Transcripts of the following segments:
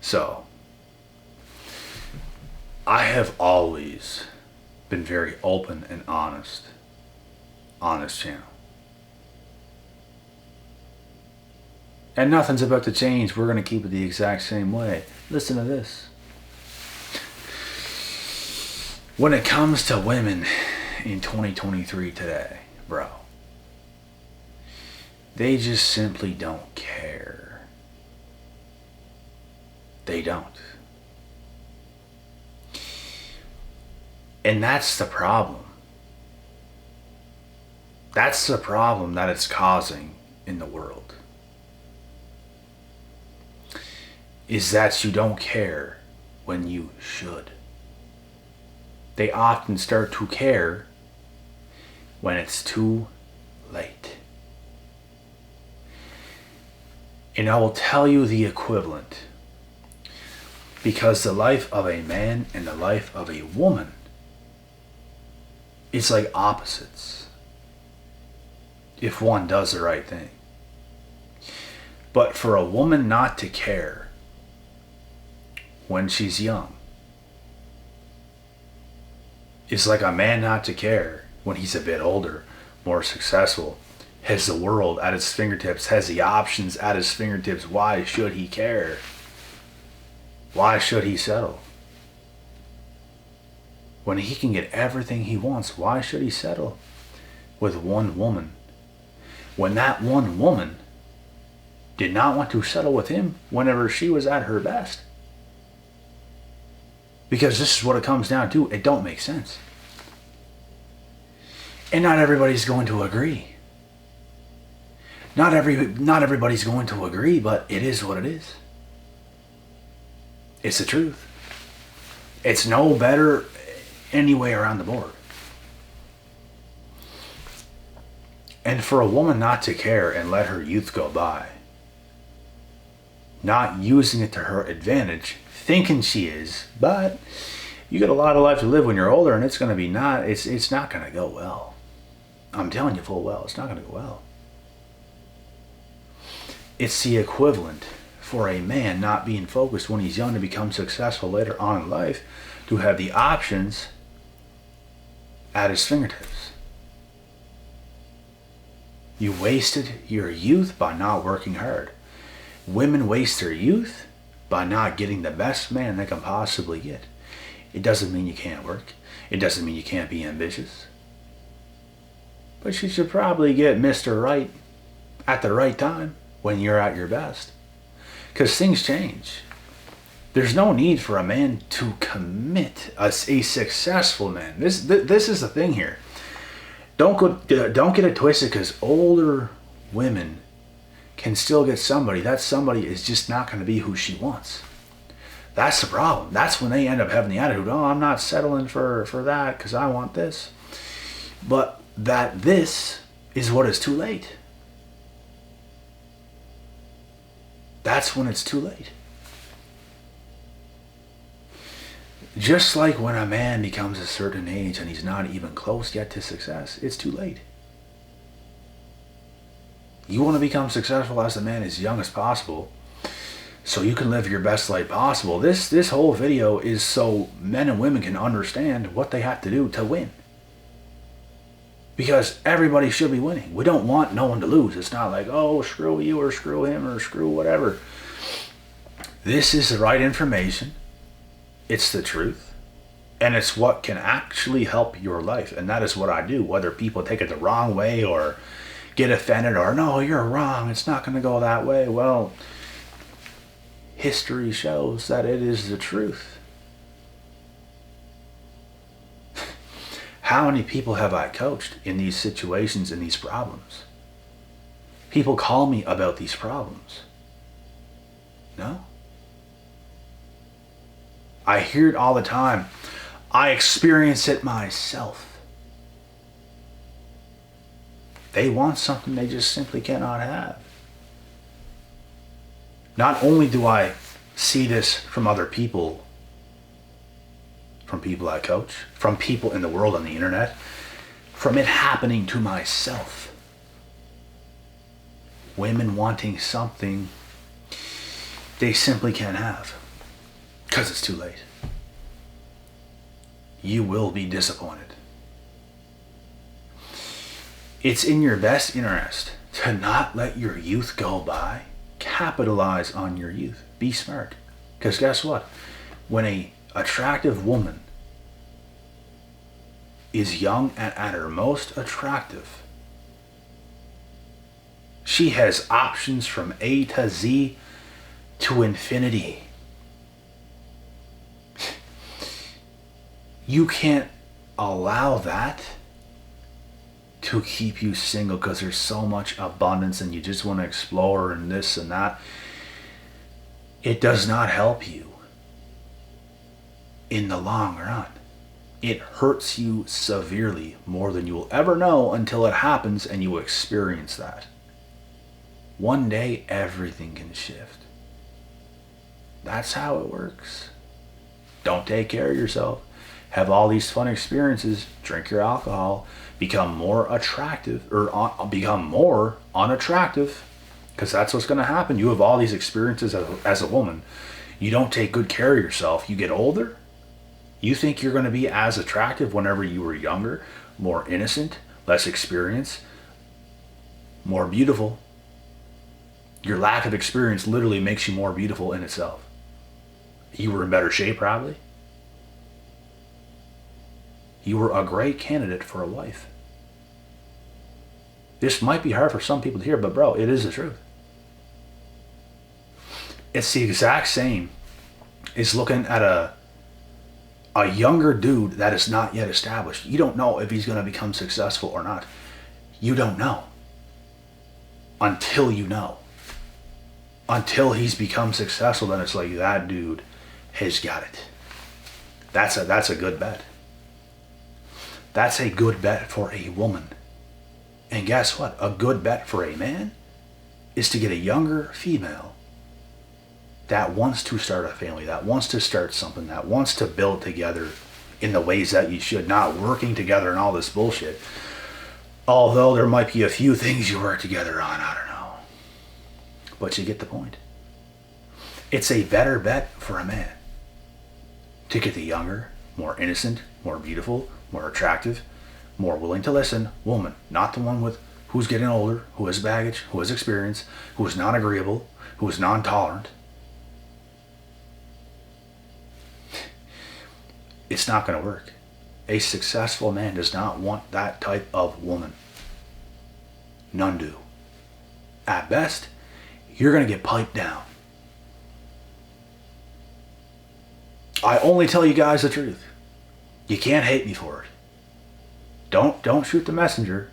So, I have always been very open and honest on this channel. And nothing's about to change. We're going to keep it the exact same way. Listen to this. When it comes to women in 2023 today, bro, they just simply don't care. They don't. And that's the problem. That's the problem that it's causing in the world. Is that you don't care when you should. They often start to care when it's too late. And I will tell you the equivalent. Because the life of a man and the life of a woman is like opposites. If one does the right thing. But for a woman not to care when she's young is like a man not to care when he's a bit older, more successful, has the world at his fingertips, has the options at his fingertips. Why should he care? Why should he settle? When he can get everything he wants, why should he settle with one woman? When that one woman did not want to settle with him whenever she was at her best. Because this is what it comes down to. It don't make sense. And not everybody's going to agree. Not everybody's going to agree, but it is what it is. It's the truth. It's no better any way around the board. And for a woman not to care and let her youth go by, not using it to her advantage, thinking she is, but you got a lot of life to live when you're older, and it's going to be it's not going to go well. I'm telling you full well, it's not going to go well. It's the equivalent for a man not being focused when he's young to become successful later on in life, to have the options at his fingertips. You wasted your youth by not working hard. Women waste their youth by not getting the best man they can possibly get. It doesn't mean you can't work. It doesn't mean you can't be ambitious. But you should probably get Mr. Right at the right time when you're at your best. Because things change. There's no need for a man to commit, a successful man. This is the thing here. Don't get it twisted, because older women can still get somebody. That somebody is just not going to be who she wants. That's the problem. That's when they end up having the attitude, oh, I'm not settling for that because I want this. But that this is what is too late. That's when it's too late. Just like when a man becomes a certain age and he's not even close yet to success, it's too late. You want to become successful as a man as young as possible so you can live your best life possible. This whole video is so men and women can understand what they have to do to win. Because everybody should be winning. We don't want no one to lose. It's not like, oh, screw you or screw him or screw whatever. This is the right information. It's the truth. And it's what can actually help your life. And that is what I do. Whether people take it the wrong way or get offended or, no, you're wrong, it's not going to go that way. Well, history shows that it is the truth. How many people have I coached in these situations and these problems? People call me about these problems. No? I hear it all the time. I experience it myself. They want something they just simply cannot have. Not only do I see this from other people, from people I coach, from people in the world on the internet, from it happening to myself. Women wanting something they simply can't have. Because it's too late. You will be disappointed. It's in your best interest to not let your youth go by. Capitalize on your youth. Be smart. Because guess what? When a attractive woman is young and at her most attractive, she has options from A to Z to infinity. You can't allow that to keep you single because there's so much abundance and you just want to explore and this and that. It does not help you in the long run. It hurts you severely, more than you will ever know until it happens and you experience that. One day everything can shift. That's how it works. Don't take care of yourself. Have all these fun experiences. Drink your alcohol. Become more attractive, or become more unattractive, because that's what's going to happen. You have all these experiences as a woman. You don't take good care of yourself. You get older. You think you're going to be as attractive whenever you were younger, more innocent, less experience, more beautiful. Your lack of experience literally makes you more beautiful in itself. You were in better shape, probably. You were a great candidate for a wife. This might be hard for some people to hear, but bro, it is the truth. It's the exact same as looking at a younger dude that is not yet established. You don't know if he's going to become successful or not. You don't know. Until you know. Until he's become successful, then it's like, that dude has got it. That's a good bet. That's a good bet for a woman. And guess what? A good bet for a man is to get a younger female that wants to start a family, that wants to start something, that wants to build together in the ways that you should, not working together and all this bullshit. Although there might be a few things you work together on, I don't know. But you get the point. It's a better bet for a man to get the younger, more innocent, more beautiful, more attractive, more willing to listen woman, not the one with who's getting older, who has baggage, who has experience, who is non-agreeable, who is non-tolerant. It's not going to work. A successful man does not want that type of woman. None do. At best, you're going to get piped down. I only tell you guys the truth. You can't hate me for it. Don't shoot the messenger.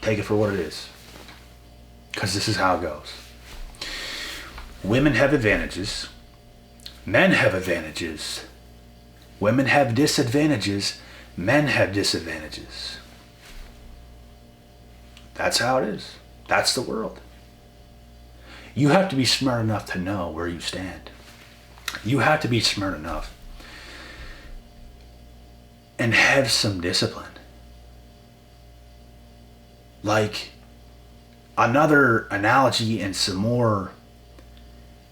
Take it for what it is. Because this is how it goes. Women have advantages. Men have advantages. Women have disadvantages. Men have disadvantages. That's how it is. That's the world. You have to be smart enough to know where you stand. You have to be smart enough and have some discipline. Like, another analogy and some more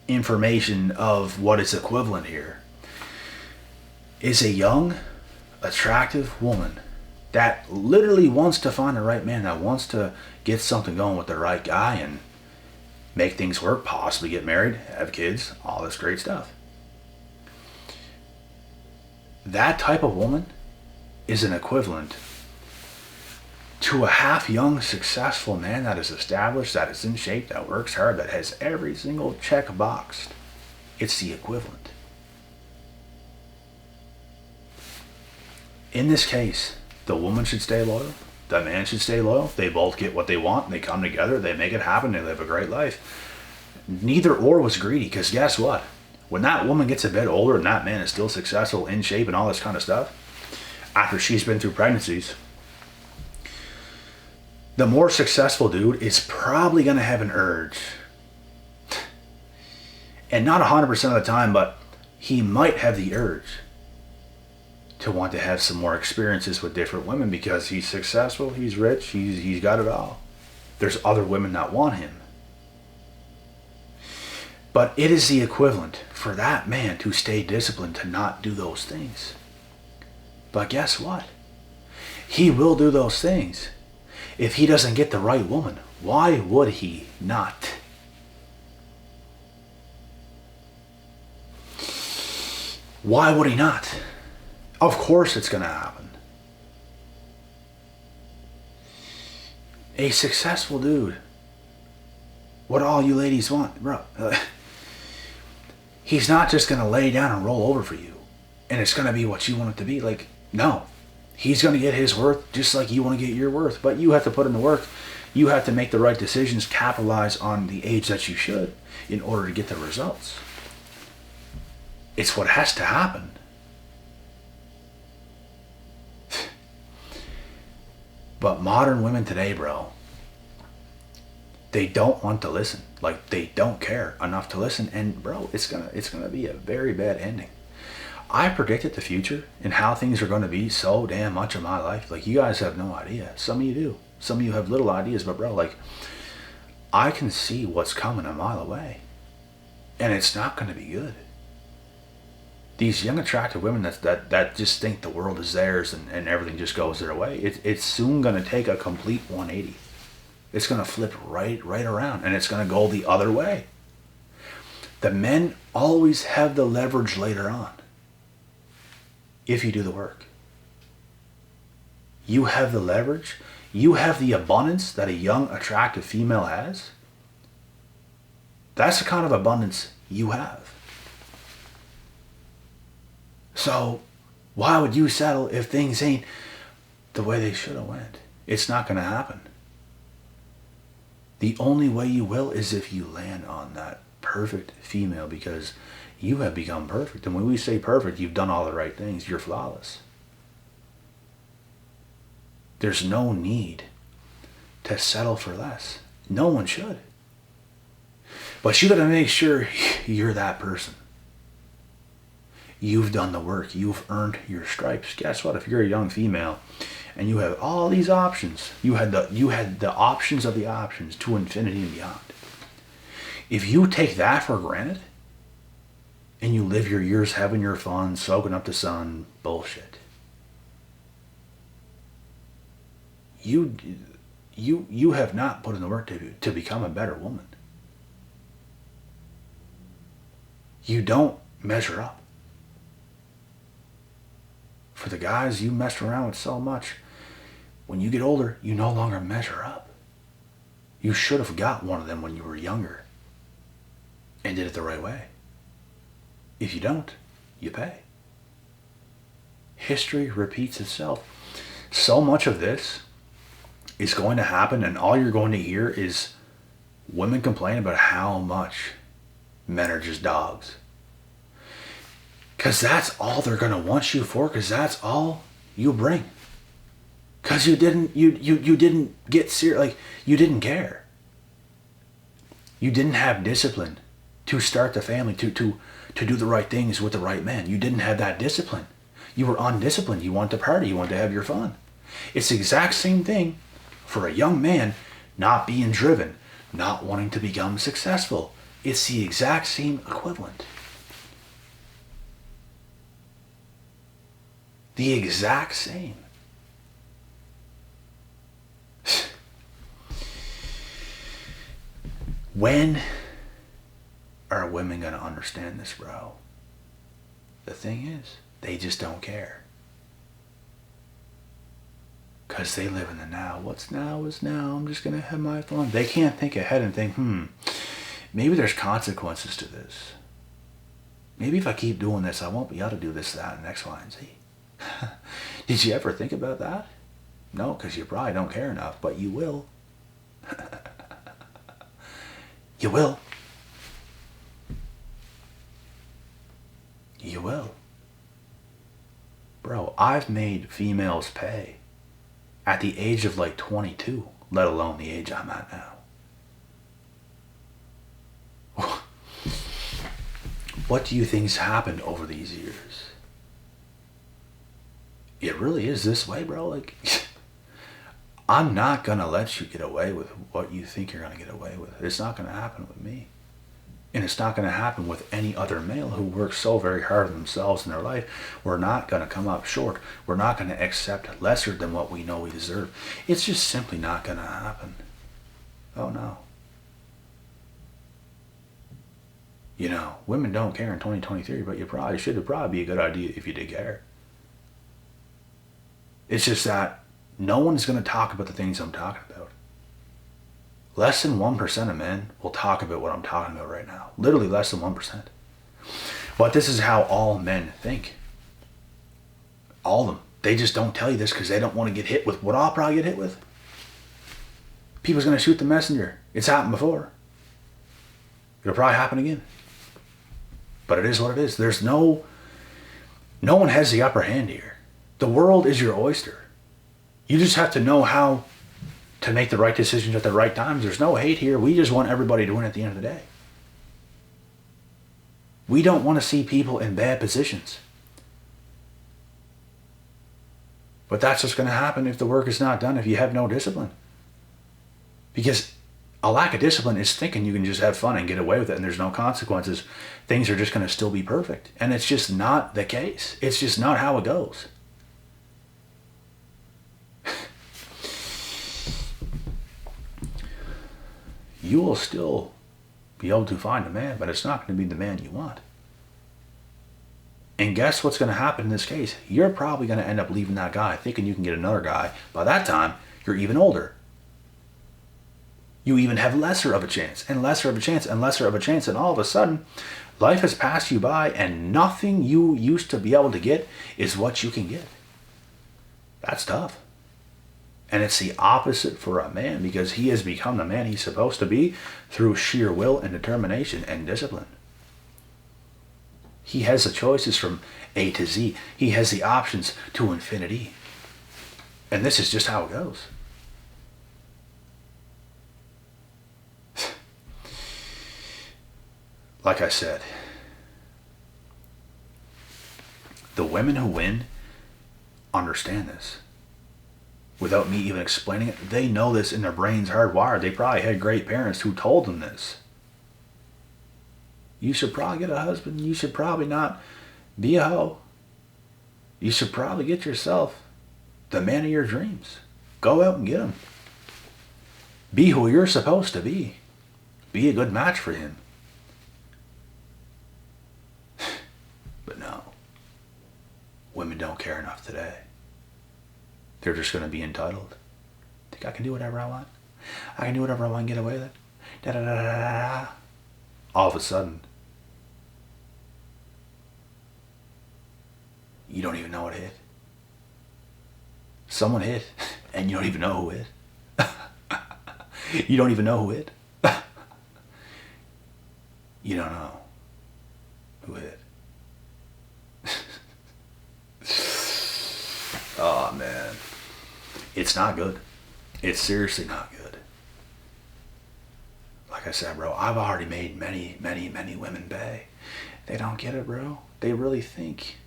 information of what is equivalent here is a young, attractive woman that literally wants to find the right man, that wants to get something going with the right guy and make things work, possibly get married, have kids, all this great stuff. That type of woman is an equivalent to a half young, successful man that is established, that is in shape, that works hard, that has every single check boxed. It's the equivalent. In this case, the woman should stay loyal, the man should stay loyal. They both get what they want, and they come together, they make it happen, they live a great life. Neither or was greedy, because guess what? When that woman gets a bit older and that man is still successful, in shape, and all this kind of stuff, after she's been through pregnancies, the more successful dude is probably going to have an urge. And not 100% of the time, but he might have the urge to want to have some more experiences with different women because he's successful, he's rich, he's got it all. There's other women that want him. But it is the equivalent for that man to stay disciplined to not do those things. But guess what? He will do those things. If he doesn't get the right woman, why would he not? Why would he not? Of course it's going to happen. A successful dude, what all you ladies want, bro, he's not just going to lay down and roll over for you and it's going to be what you want it to be. Like, no. He's going to get his worth just like you want to get your worth. But you have to put in the work. You have to make the right decisions, capitalize on the age that you should in order to get the results. It's what has to happen. But modern women today, bro, they don't want to listen. Like, they don't care enough to listen. And bro, it's gonna be a very bad ending. I predicted the future and how things are going to be so damn much of my life. Like, you guys have no idea. Some of you do. Some of you have little ideas, but bro, like, I can see what's coming a mile away. And it's not going to be good. These young, attractive women that just think the world is theirs and everything just goes their way, it's soon going to take a complete 180. It's going to flip right around, and it's going to go the other way. The men always have the leverage later on. If you do the work. You have the leverage. You have the abundance that a young, attractive female has. That's the kind of abundance you have. So, why would you settle if things ain't the way they should have went? It's not going to happen. The only way you will is if you land on that perfect female, because you have become perfect. And when we say perfect, you've done all the right things. You're flawless. There's no need to settle for less. No one should. But you got to make sure you're that person. You've done the work. You've earned your stripes. Guess what? If you're a young female and you have all these options, you had the options of the options to infinity and beyond. If you take that for granted and you live your years having your fun, soaking up the sun, bullshit. You have not put in the work to become a better woman. You don't measure up. For the guys you messed around with so much, when you get older, you no longer measure up. You should have got one of them when you were younger and did it the right way. If you don't, you pay. History repeats itself. So much of this is going to happen, and all you're going to hear is women complain about how much men are just dogs. Because that's all they're going to want you for, because that's all you bring. Because you didn't get serious, like, you didn't care. You didn't have discipline to start the family, to do the right things with the right man. You didn't have that discipline. You were undisciplined. You want to party. You want to have your fun. It's the exact same thing for a young man not being driven, not wanting to become successful. It's the exact same equivalent. The exact same. When are women going to understand this, bro? The thing is, they just don't care. Because they live in the now. What's now is now. I'm just going to have my fun. They can't think ahead and think, maybe there's consequences to this. Maybe if I keep doing this, I won't be able to do this, that, and X, Y, and Z. Did you ever think about that? No, because you probably don't care enough, but you will. You will. You will. Bro, I've made females pay at the age of like 22, let alone the age I'm at now. What do you think's happened over these years? It really is this way, bro. Like, I'm not going to let you get away with what you think you're going to get away with. It's not going to happen with me. And it's not going to happen with any other male who works so very hard on themselves in their life. We're not going to come up short. We're not going to accept lesser than what we know we deserve. It's just simply not going to happen. Oh no. You know, women don't care in 2023, but you probably should. It'd probably be a good idea if you did care. It's just that no one's going to talk about the things I'm talking about. Less than 1% of men will talk about what I'm talking about right now. Literally less than 1%. But this is how all men think. All of them. They just don't tell you this because they don't want to get hit with what I'll probably get hit with. People's going to shoot the messenger. It's happened before. It'll probably happen again. But it is what it is. There's no one has the upper hand here. The world is your oyster. You just have to know how to make the right decisions at the right times. There's no hate here. We just want everybody to win at the end of the day. We don't want to see people in bad positions. But that's what's going to happen if the work is not done, if you have no discipline. Because a lack of discipline is thinking you can just have fun and get away with it and there's no consequences. Things are just going to still be perfect. And it's just not the case. It's just not how it goes. You will still be able to find a man, but it's not going to be the man you want. And guess what's going to happen in this case? You're probably going to end up leaving that guy thinking you can get another guy. By that time, you're even older. You even have lesser of a chance, and lesser of a chance, and lesser of a chance, and all of a sudden, life has passed you by, and nothing you used to be able to get is what you can get. That's tough. And it's the opposite for a man because he has become the man he's supposed to be through sheer will and determination and discipline. He has the choices from A to Z. He has the options to infinity. And this is just how it goes. Like I said, the women who win understand this. Without me even explaining it, they know this in their brains hardwired. They probably had great parents who told them this. You should probably get a husband. You should probably not be a hoe. You should probably get yourself the man of your dreams. Go out and get him. Be who you're supposed to be. Be a good match for him. But no. Women don't care enough today. They're just going to be entitled. Think I can do whatever I want. I can do whatever I want and get away with it. Da da da da da. All of a sudden, you don't even know what hit. Someone hit, and you don't even know who hit. You don't even know who hit. You don't know who hit. Oh man, it's not good. It's seriously not good. Like I said, bro, I've already made many, many, many women pay. They don't get it, bro. They really think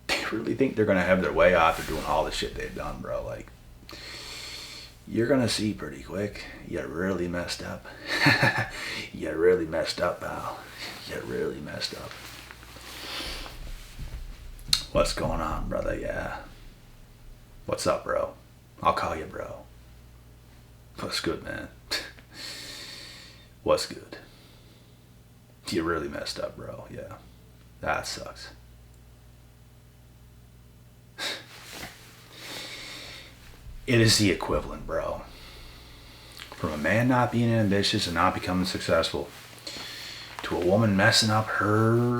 they're gonna have their way after doing all the shit they've done, bro. Like, you're gonna see pretty quick. You really messed up. You really messed up, pal. You really messed up. What's going on, brother? Yeah. What's up, bro? I'll call you, bro. What's good, man? What's good? You really messed up, bro. Yeah. That sucks. It is the equivalent, bro. From a man not being ambitious and not becoming successful to a woman messing up her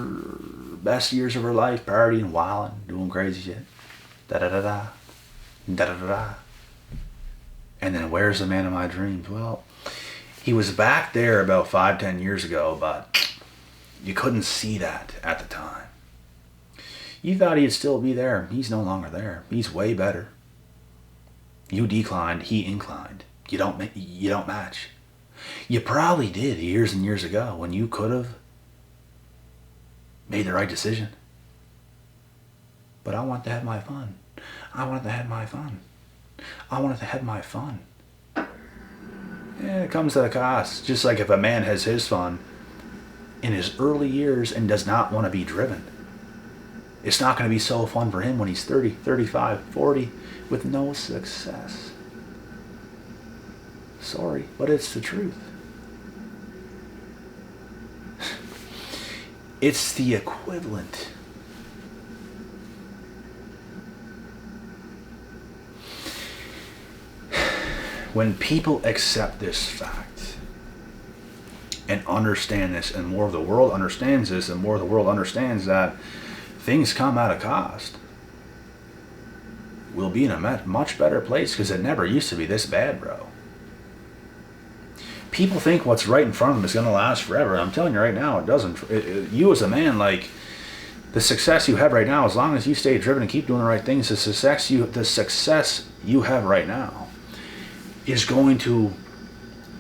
best years of her life, partying, wilding, doing crazy shit. Da-da-da-da. Da-da-da-da. And then where's the man of my dreams? Well, he was back there about 5-10 years ago, but you couldn't see that at the time. You thought he'd still be there. He's no longer there. He's way better. You declined, he inclined. You don't match. You probably did years and years ago when you could have made the right decision. But I want to have my fun. I wanted to have my fun. I wanted to have my fun. Yeah, it comes at a cost. Just like if a man has his fun, in his early years and does not want to be driven. It's not going to be so fun for him when he's 30, 35, 40 with no success. Sorry, but it's the truth. It's the equivalent. When people accept this fact and understand this, and more of the world understands this, and more of the world understands that things come at a cost, we'll be in a much better place, because it never used to be this bad, bro. People think what's right in front of them is going to last forever. I'm telling you right now, it doesn't. You as a man, like, the success you have right now, as long as you stay driven and keep doing the right things, the success you have right now is going to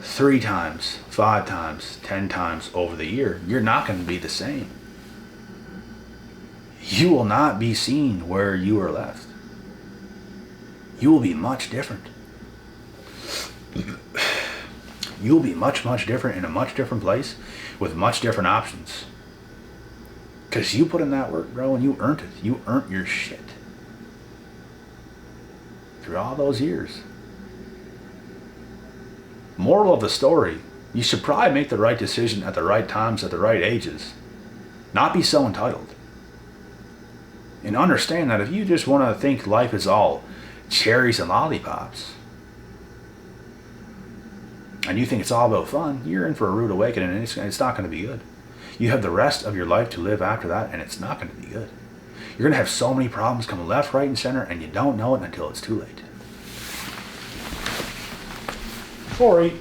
3 times, 5 times, 10 times over the year. You're not going to be the same. You will not be seen where you were left. You will be much different. You'll be much, much different in a much different place with much different options. Because you put in that work, bro, and you earned it. You earned your shit. Through all those years. Moral of the story, you should probably make the right decision at the right times, at the right ages. Not be so entitled. And understand that if you just want to think life is all cherries and lollipops, and you think it's all about fun, you're in for a rude awakening, and it's not going to be good. You have the rest of your life to live after that, and it's not going to be good. You're going to have so many problems coming left, right, and center, and you don't know it until it's too late. Sorry.